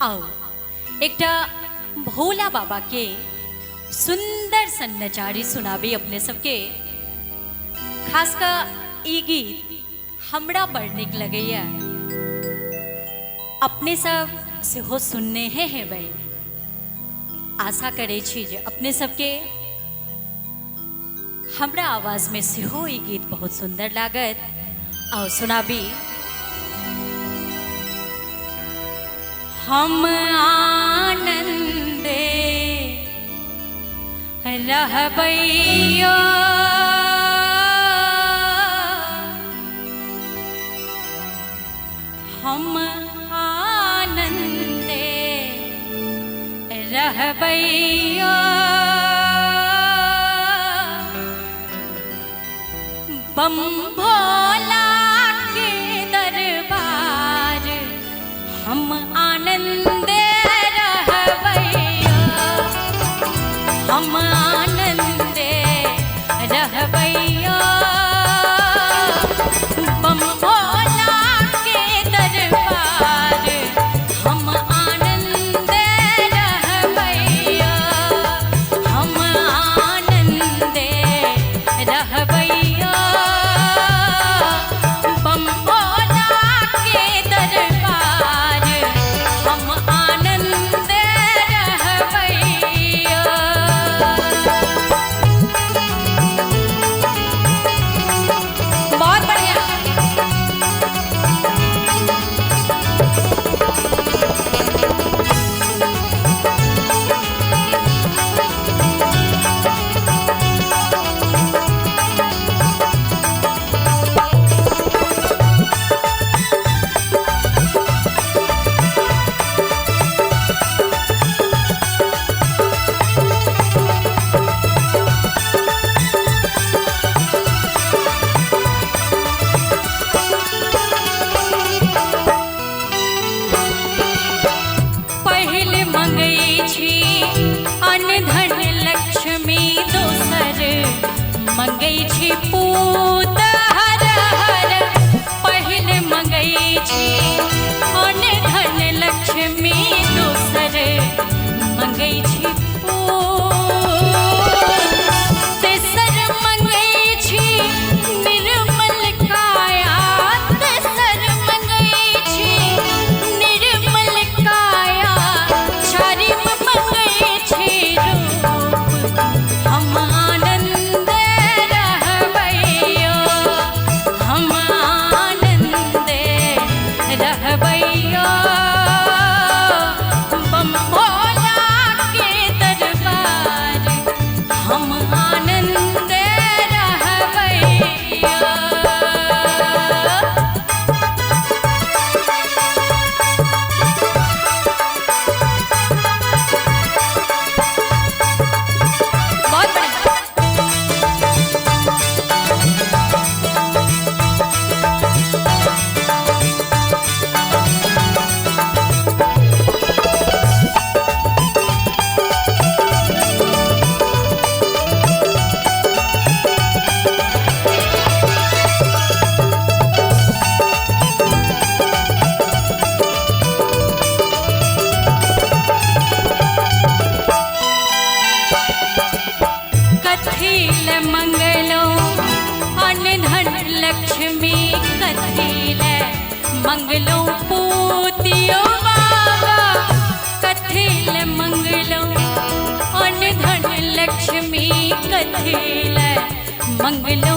आओ एकटा भोला बाबा के सुंदर सन नचारी सुनाबी अपने सबके। खास का ई गीत हमरा बड़ निक लगैया, अपने सब सेहो सुनने हैं भाई। आशा करे छी जे अपने सबके हमरा आवाज में सेहो ई गीत बहुत सुंदर लागत। आओ सुनाबी। हम आनंदे रहबैयो हम आनंदे रहबैयो बम भोला के दरबार हम आनंदे रहबैयो हम आनंदे रहबैयो बम भोला के दरबार हम आनंदे रहबैयो हम आनंदे रहबैयो बम भोला के दरबार हम आनंदे रहबैयो। बहुत बढ़िया। पहिल मंगई छी अन्न धन लक्ष्मी, दोसर मंगई छी पूत हर हर। पहिल मंगई छी अन्न धन लक्ष्मी, दोसर मंगई छी पूत। तेसर मंगई छी निर्मल काया, तेसर मंगई छी निर्मल काया। चारिम मंगई छी रूप हम आनंदे रहबैयो हम आनंदे रहबैयो बम भोला के दरबार हम आनंदे रहबैयो। बहुत बढ़िया। कथिल मंगलो अन्न धन लक्ष्मी, कथिल मंगलो पूतियो बाबा। कथिल मंगलो अन्न धन लक्ष्मी, कथिल मंगलो